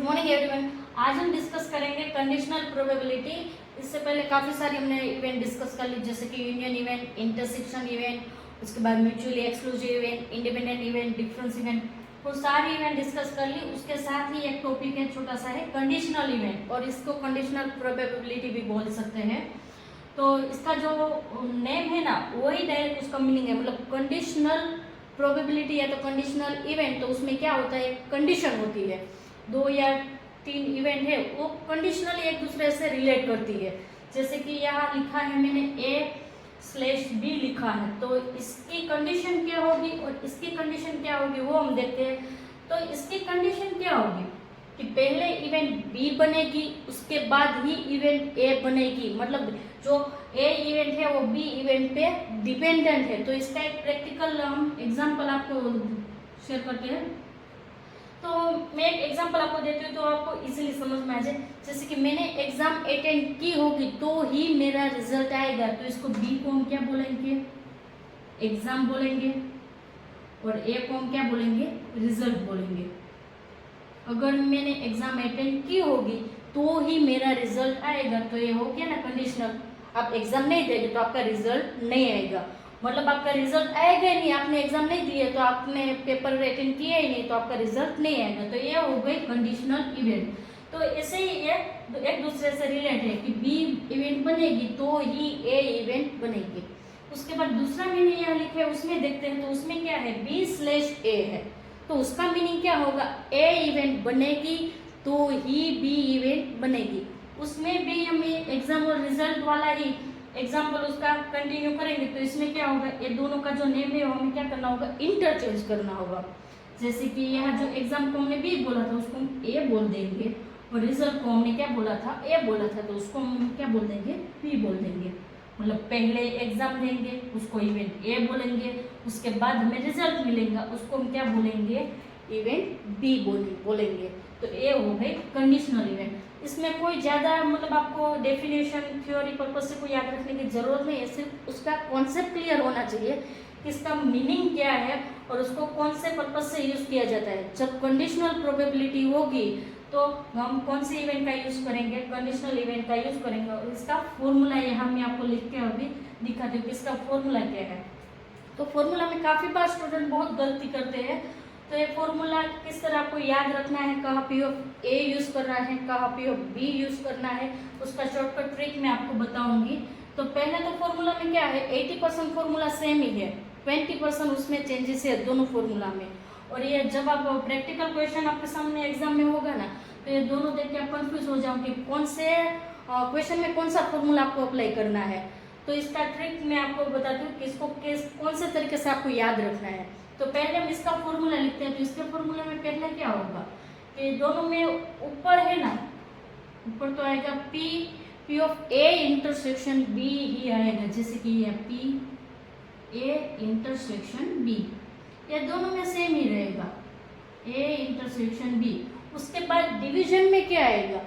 Morning everyone. आज हम discuss करेंगे कंडीशनल प्रोबेबिलिटी। इससे पहले काफ़ी सारी हमने इवेंट डिस्कस कर ली, जैसे कि यूनियन इवेंट, इंटरसेक्शन इवेंट, उसके बाद mutually exclusive event, independent event, difference event, वो सारी इवेंट डिस्कस कर ली। उसके साथ ही एक टॉपिक है छोटा सा है कंडीशनल इवेंट, और इसको कंडीशनल प्रोबेबिलिटी भी बोल सकते हैं। तो इसका जो नेम है ना, वही डायरेक्ट उसका मीनिंग है। मतलब कंडीशनल प्रोबेबिलिटी या तो कंडीशनल इवेंट, तो उसमें क्या होता है, कंडीशन होती है। 2 या 3 इवेंट है, वो कंडीशनली एक दूसरे से रिलेट करती है। जैसे कि यहाँ लिखा है मैंने A/B लिखा है, तो इसकी कंडीशन क्या होगी और इसकी कंडीशन क्या होगी वो हम देखते हैं। तो इसकी कंडीशन क्या होगी कि पहले इवेंट B बनेगी, उसके बाद ही इवेंट A बनेगी। मतलब जो A इवेंट है वो B इवेंट पे डिपेंडेंट है। तो इसका एक प्रैक्टिकल हम एग्जांपल आपको शेयर करते हैं। तो मैं एक एग्जांपल आपको देती हूँ तो आपको इजीली समझ में आ जाए। जैसे कि मैंने एग्जाम अटेंड की होगी तो ही मेरा रिजल्ट आएगा, तो इसको B को हम क्या बोलेंगे, एग्जाम बोलेंगे, और A को हम क्या बोलेंगे, रिजल्ट बोलेंगे। अगर मैंने एग्जाम अटेंड की होगी तो ही मेरा रिजल्ट आएगा, तो ये हो गया ना कंडीशनल। आप एग्जाम नहीं देंगे तो आपका रिजल्ट नहीं आएगा, मतलब आपका रिजल्ट आएगा ही नहीं। आपने एग्जाम नहीं दिए तो आपने पेपर अटेंड किया ही नहीं, तो आपका रिजल्ट नहीं आएगा। तो ये हो गई कंडीशनल इवेंट। तो ऐसे ही ये एक दूसरे से रिलेटेड है कि बी इवेंट बनेगी तो ही ए इवेंट बनेगी। उसके बाद दूसरा मैंने यहाँ लिखा है, उसमें देखते हैं। तो उसमें क्या है, B/A है, तो उसका मीनिंग क्या होगा, ए इवेंट बनेगी तो ही बी इवेंट बनेगी। उसमें भी हमें एग्जाम और रिजल्ट वाला ही एग्जाम्पल उसका कंटिन्यू करेंगे। तो इसमें क्या होगा, ये दोनों का जो नेम है वो हमें क्या करना होगा, इंटरचेंज करना होगा। जैसे कि यहाँ जो एग्जाम को हमने बी बोला था उसको हम ए बोल देंगे, और रिजल्ट को हमने क्या बोला था, ए बोला था, तो उसको हम क्या बोल देंगे, बी बोल देंगे। मतलब पहले एग्जाम देंगे उसको इवेंट ए बोलेंगे, उसके बाद हमें रिजल्ट मिलेगा उसको हम क्या बोलेंगे, इवेंट बी बोलेंगे। तो ये हो गई कंडीशनल इवेंट। इसमें कोई ज़्यादा मतलब आपको डेफिनेशन थ्योरी पर्पज से कोई याद रखने की जरूरत नहीं है, सिर्फ उसका कॉन्सेप्ट क्लियर होना चाहिए कि इसका मीनिंग क्या है और उसको कौन से पर्पज से यूज किया जाता है। जब कंडीशनल प्रोबेबिलिटी होगी तो हम कौन से इवेंट का यूज करेंगे, कंडीशनल इवेंट का यूज करेंगे। और इसका फॉर्मूला यहाँ मैं आपको लिख के अभी दिखाती हूँ कि इसका फॉर्मूला क्या है। तो फॉर्मूला में काफ़ी बार स्टूडेंट बहुत गलती करते हैं। तो ये फॉर्मूला किस तरह आपको याद रखना है, कहाँ P A यूज करना है, कहाँ P B यूज करना है, उसका शॉर्टकट ट्रिक मैं आपको बताऊंगी। तो पहले तो फॉर्मूला में क्या है, 80% फॉर्मूला सेम ही है, 20% उसमें चेंजेस है दोनों फॉर्मूला में। और ये जब आप प्रैक्टिकल क्वेश्चन आपके सामने एग्जाम में होगा ना, तो ये दोनों देख के आप कंफ्यूज हो जाओगे कौन से क्वेश्चन में कौन सा फॉर्मूला आपको अप्लाई करना है। तो इसका ट्रिक मैं आपको बताती हूँ कि इसको कौन से तरीके से आपको याद रखना है। तो पहले हम इसका फॉर्मूला लिखते हैं। तो इसके फॉर्मूला में पहले क्या होगा कि दोनों में ऊपर है ना, ऊपर तो आएगा P of A intersection B ही आएगा। जैसे कि ये P A इंटरसेक्शन B, ये दोनों में सेम ही रहेगा, A इंटरसेक्शन B। उसके बाद डिवीजन में क्या आएगा,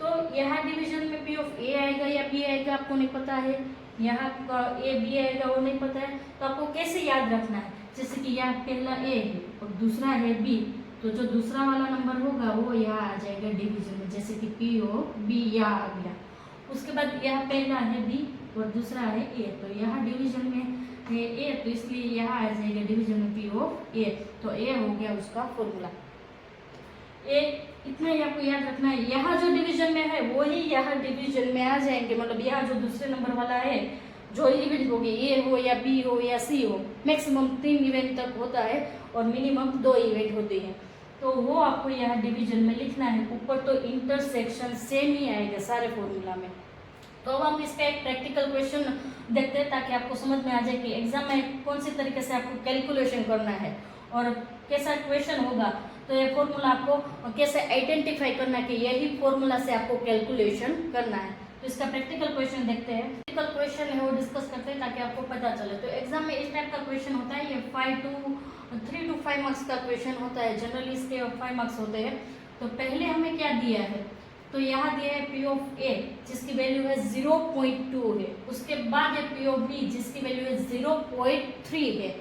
तो यहाँ डिवीजन में P ऑफ A आएगा या B आएगा आपको नहीं पता है, यहाँ का A B आएगा वो नहीं पता है। तो आपको कैसे याद रखना है, जैसे कि यहाँ पहला A है और दूसरा है B, तो जो दूसरा वाला नंबर होगा वो यहाँ आ जाएगा डिवीजन में। जैसे कि P ऑफ B यहाँ आ गया। उसके बाद यहाँ पहला है B और दूसरा है A, तो यहाँ डिवीजन में है A, तो इसलिए यहाँ आ जाएगा डिवीजन में P ऑफ A। तो A हो गया उसका फॉर्मूला। इतना ही आपको याद रखना है। यहाँ जो डिवीजन में है वही यहाँ डिवीजन में आ जाएंगे। मतलब यहाँ जो दूसरे नंबर वाला है, जो इवेंट होगी, ए हो या बी हो या सी हो, मैक्सिमम 3 इवेंट तक होता है और मिनिमम 2 इवेंट होते हैं, तो वो आपको यहाँ डिवीजन में लिखना है। ऊपर तो इंटरसेक्शन सेम ही आएगा सारे फॉर्मूला में। तो अब हम इसका एक प्रैक्टिकल क्वेश्चन देखते हैं ताकि आपको समझ में आ जाए कि एग्जाम में कौन से तरीके से आपको कैलकुलेशन करना है और कैसा क्वेश्चन होगा। तो ये फॉर्मूला आपको कैसे आइडेंटिफाई करना है कि यही फॉर्मूला से आपको कैलकुलेशन करना है। तो इसका प्रैक्टिकल क्वेश्चन देखते हैं। प्रैक्टिकल क्वेश्चन है वो डिस्कस करते हैं ताकि आपको पता चले। तो एग्जाम में इस टाइप का क्वेश्चन होता है, ये 3 to 5 मार्क्स का क्वेश्चन होता है। जनरली इसके 5 मार्क्स होते हैं। तो पहले हमें क्या दिया है, तो यहाँ दिया है P ऑफ A जिसकी वैल्यू है 0.2 है। उसके बाद है P ऑफ B जिसकी वैल्यू है 0.3 है।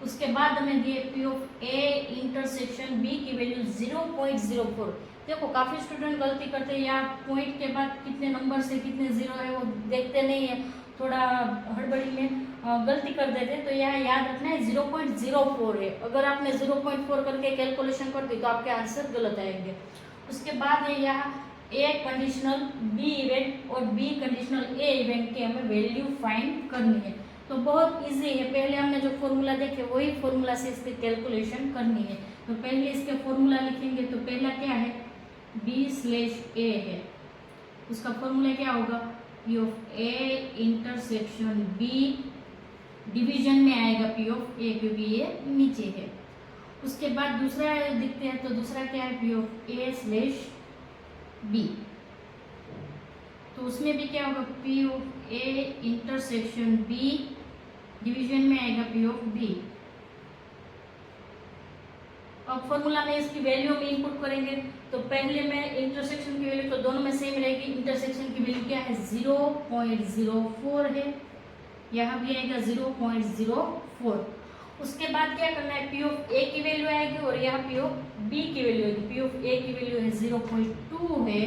उसके बाद हमें दिए P of A intersection B की वैल्यू 0.04, देखो काफ़ी स्टूडेंट गलती करते हैं, या पॉइंट के बाद कितने नंबर से कितने ज़ीरो है वो देखते नहीं है, थोड़ा हड़बड़ी में गलती कर देते हैं। तो यहाँ याद रखना है 0.04 है। अगर आपने 0.4 करके कैलकुलेशन कर दी तो आपके आंसर गलत आएंगे। उसके बाद है यहाँ ए कंडीशनल बी इवेंट और बी कंडीशनल ए इवेंट की हमें वैल्यू फाइंड करनी है। तो बहुत इजी है, पहले हमने जो फॉर्मूला देखे वही फॉर्मूला से इसकी कैलकुलेशन करनी है। तो पहले इसके फॉर्मूला लिखेंगे। तो पहला क्या है, b/a है, उसका फॉर्मूला क्या होगा, p of a intersection b, division में आएगा p ऑफ a क्योंकि ये नीचे है। उसके बाद दूसरा देखते हैं, तो दूसरा क्या है, p ऑफ a/b, तो उसमें भी क्या होगा, p of a intersection b, division में आएगा p ऑफ b। अब फॉर्मूला में इसकी वैल्यू में इनपुट करेंगे। तो पहले में इंटरसेक्शन की वैल्यू तो दोनों में सेम रहेगी। इंटरसेक्शन की वैल्यू क्या है, 0.04 है, यहाँ भी आएगा 0.04। उसके बाद क्या करना है, पी ऑफ ए की वैल्यू आएगी और यहाँ पी ऑफ बी की वैल्यू आएगी। पी ऑफ ए की वैल्यू है 0.2 है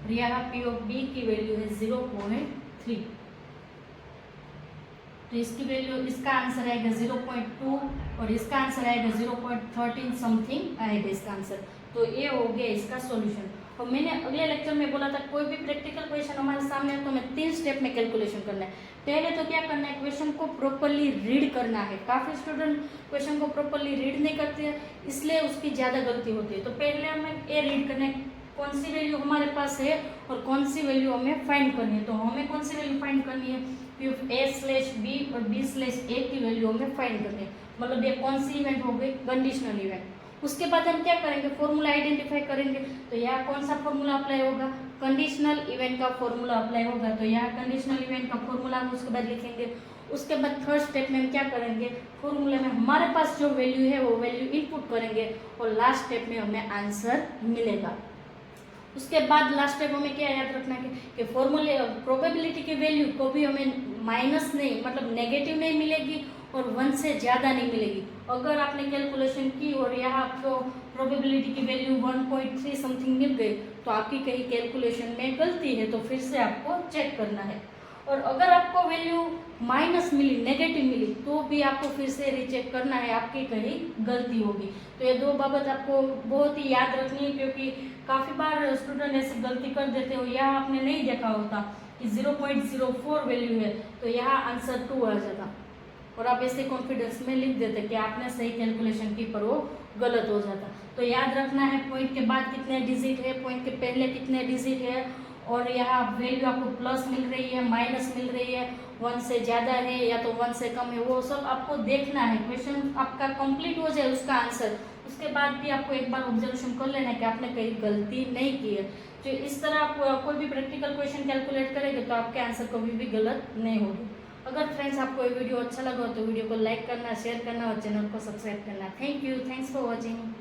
और यहाँ पी ऑफ बी की वैल्यू है 0.3। तो इसकी वैल्यू, इसका आंसर आएगा 0.2 और इसका आंसर आएगा 0.13 समथिंग आएगा इसका आंसर। तो ये हो गया इसका सॉल्यूशन। और मैंने अगले लेक्चर में बोला था कोई भी प्रैक्टिकल क्वेश्चन हमारे सामने है तो हमें 3 स्टेप में कैलकुलेशन करना है। पहले तो क्या करना है, क्वेश्चन को प्रॉपरली रीड करना है। काफ़ी स्टूडेंट क्वेश्चन को प्रॉपरली रीड नहीं करते हैं, इसलिए उसकी ज़्यादा गलती होती है। तो पहले हमें ये रीड करना है कौन सी वैल्यू हमारे पास है और कौन सी वैल्यू हमें फाइंड करनी है। तो हमें कौन सी वैल्यू फाइंड करनी है, पी ऑफ a/b और b/a की वैल्यू हमें फाइंड करनी है। मतलब ये कौन सी इवेंट हो गई, कंडीशनल इवेंट। उसके बाद हम क्या करेंगे, फॉर्मूला आइडेंटिफाई करेंगे। तो यहाँ कौन सा फॉर्मूला अप्लाई होगा, कंडीशनल इवेंट का फॉर्मूला अप्लाई होगा। तो यहाँ कंडीशनल इवेंट का फॉर्मूला हम उसके बाद लिखेंगे। उसके बाद थर्ड स्टेप में हम क्या करेंगे, फॉर्मूले में हमारे पास जो वैल्यू है वो वैल्यू इनपुट करेंगे और लास्ट स्टेप में हमें आंसर मिलेगा। उसके बाद लास्ट स्टेप हमें क्या याद रखना है कि फॉर्मूले प्रोबेबिलिटी की वैल्यू को भी हमें माइनस नहीं, मतलब नेगेटिव नहीं मिलेगी और 1 से ज़्यादा नहीं मिलेगी। अगर आपने कैलकुलेशन की और यहाँ आपको प्रोबेबिलिटी की वैल्यू 1.3 समथिंग मिल गई तो आपकी कहीं कैलकुलेशन में गलती है, तो फिर से आपको चेक करना है। और अगर आपको वैल्यू माइनस मिली, नेगेटिव मिली, तो भी आपको फिर से रीचेक करना है, आपकी कहीं गलती होगी। तो ये 2 बाबत आपको बहुत ही याद रखनी है, क्योंकि काफ़ी बार स्टूडेंट ऐसी गलती कर देते हो। यहाँ आपने नहीं देखा होता कि 0.04 वैल्यू है तो यहाँ आंसर 2 आ जाता और आप ऐसे कॉन्फिडेंस में लिख देते कि आपने सही कैलकुलेशन की पर वो गलत हो जाता। तो याद रखना है पॉइंट के बाद कितने डिजिट है, पॉइंट के पहले कितने डिजिट है, और यहाँ वैल्यू आपको प्लस मिल रही है, माइनस मिल रही है, 1 से ज़्यादा है या तो 1 से कम है, वो सब आपको देखना है। क्वेश्चन आपका कंप्लीट हो जाए उसका आंसर, उसके बाद भी आपको एक बार ऑब्जर्वेशन कर लेना है कि आपने कहीं गलती नहीं की है। तो इस तरह आप कोई भी प्रैक्टिकल क्वेश्चन कैलकुलेट करेंगे तो आपके आंसर कभी भी गलत नहीं होगी। अगर फ्रेंड्स आपको ये वीडियो अच्छा लगा तो वीडियो को लाइक करना, शेयर करना और चैनल को सब्सक्राइब करना। Thank you, thanks for watching.